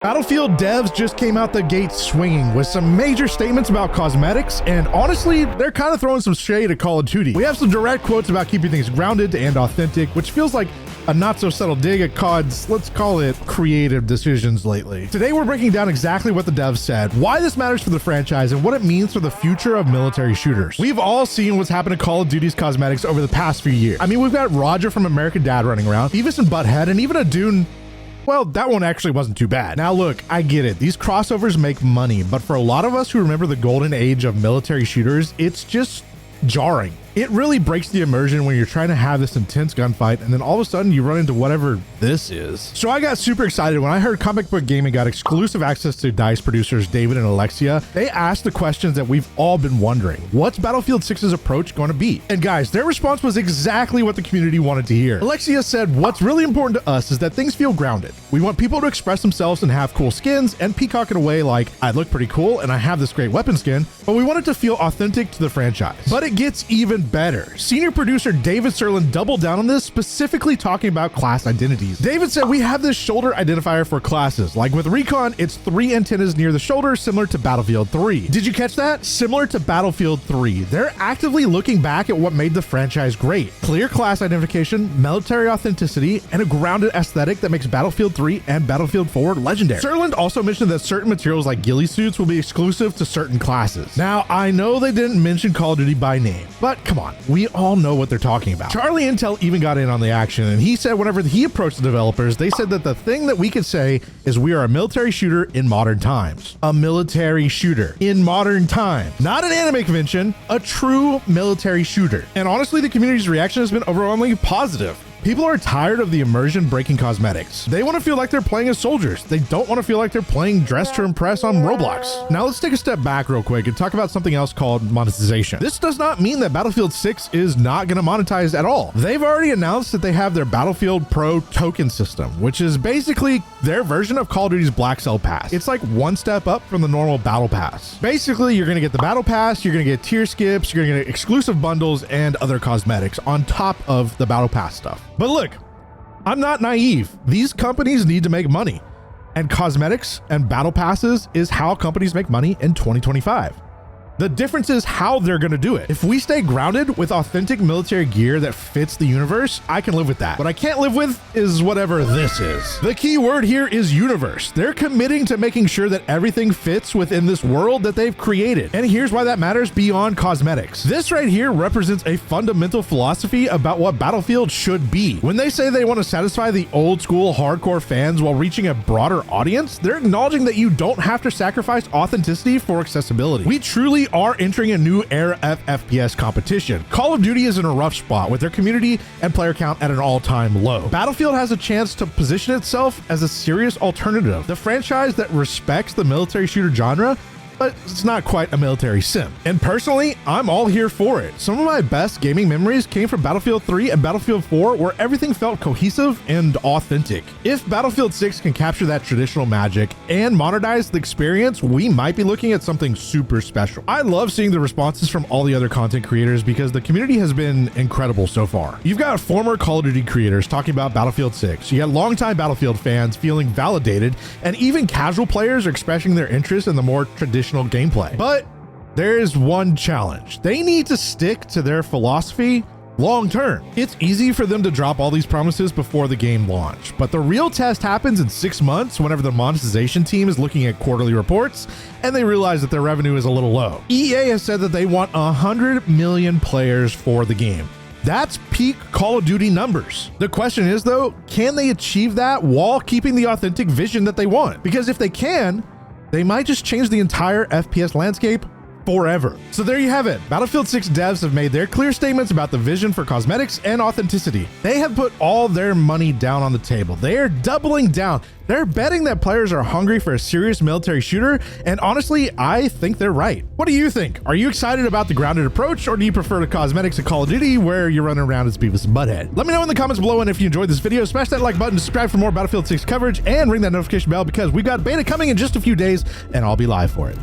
Battlefield devs just came out the gate swinging with some major statements about cosmetics, and honestly, they're kind of throwing some shade at Call of Duty. We have some direct quotes about keeping things grounded and authentic, which feels like a not-so-subtle dig at COD's, let's call it, creative decisions lately. Today, we're breaking down exactly what the devs said, why this matters for the franchise, and what it means for the future of military shooters. We've all seen what's happened to Call of Duty's cosmetics over the past few years. I mean, we've got Roger from American Dad running around, Beavis and Butthead, and even a Dune. Well, that one actually wasn't too bad. Now look, I get it. These crossovers make money, but for a lot of us who remember the golden age of military shooters, it's just jarring. It really breaks the immersion when you're trying to have this intense gunfight and then all of a sudden you run into whatever this is. So I got super excited when I heard Comic Book Gaming got exclusive access to DICE producers David and Alexia. They asked the questions that we've all been wondering. What's Battlefield 6's approach going to be? And guys, their response was exactly what the community wanted to hear. Alexia said, what's really important to us is that things feel grounded. We want people to express themselves and have cool skins and peacock in a way like, I look pretty cool and I have this great weapon skin, but we want it to feel authentic to the franchise. But it gets even better. Senior producer David Serlin doubled down on this, specifically talking about class identities. David said, we have this shoulder identifier for classes. Like with Recon, it's 3 antennas near the shoulder, similar to Battlefield 3. Did you catch that? Similar to Battlefield 3. They're actively looking back at what made the franchise great. Clear class identification, military authenticity, and a grounded aesthetic that makes Battlefield 3 and Battlefield 4 legendary. Serlin also mentioned that certain materials like ghillie suits will be exclusive to certain classes. Now, I know they didn't mention Call of Duty by name, but come on. We all know what they're talking about. Charlie Intel even got in on the action, and he said whenever he approached the developers, they said that the thing that we could say is we are a military shooter in modern times. A military shooter in modern times. Not an anime convention, a true military shooter. And honestly, the community's reaction has been overwhelmingly positive. People are tired of the immersion-breaking cosmetics. They want to feel like they're playing as soldiers. They don't want to feel like they're playing Dress to Impress on Roblox. Now let's take a step back real quick and talk about something else called monetization. This does not mean that Battlefield 6 is not going to monetize at all. They've already announced that they have their Battlefield Pro token system, which is basically their version of Call of Duty's Black Cell Pass. It's like one step up from the normal Battle Pass. Basically, you're going to get the Battle Pass, you're going to get tier skips, you're going to get exclusive bundles and other cosmetics on top of the Battle Pass stuff. But look, I'm not naive. These companies need to make money, and cosmetics and battle passes is how companies make money in 2025. The difference is how they're going to do it. If we stay grounded with authentic military gear that fits the universe, I can live with that. What I can't live with is whatever this is. The key word here is universe. They're committing to making sure that everything fits within this world that they've created. And here's why that matters beyond cosmetics. This right here represents a fundamental philosophy about what Battlefield should be. When they say they want to satisfy the old school hardcore fans while reaching a broader audience, they're acknowledging that you don't have to sacrifice authenticity for accessibility. We truly are entering a new era of FPS competition. Call of Duty is in a rough spot with their community and player count at an all-time low. Battlefield has a chance to position itself as a serious alternative, the franchise that respects the military shooter genre, but it's not quite a military sim. And personally, I'm all here for it. Some of my best gaming memories came from Battlefield 3 and Battlefield 4, where everything felt cohesive and authentic. If Battlefield 6 can capture that traditional magic and modernize the experience, we might be looking at something super special. I love seeing the responses from all the other content creators because the community has been incredible so far. You've got former Call of Duty creators talking about Battlefield 6. You got longtime Battlefield fans feeling validated, and even casual players are expressing their interest in the more traditional gameplay. But there is one challenge. They need to stick to their philosophy long term. It's easy for them to drop all these promises before the game launch, but the real test happens in 6 months whenever the monetization team is looking at quarterly reports and they realize that their revenue is a little low. EA has said that they want 100 million players for the game. That's peak Call of Duty numbers. The question is though, can they achieve that while keeping the authentic vision that they want? Because if they can, they might just change the entire FPS landscape forever. So there you have it. Battlefield 6 devs have made their clear statements about the vision for cosmetics and authenticity. They have put all their money down on the table. They are doubling down. They're betting that players are hungry for a serious military shooter, and honestly, I think they're right. What do you think? Are you excited about the grounded approach, or do you prefer the cosmetics of Call of Duty where you're running around as Beavis and Butthead? Let me know in the comments below, and if you enjoyed this video, smash that like button to subscribe for more Battlefield 6 coverage, and ring that notification bell because we've got beta coming in just a few days, and I'll be live for it.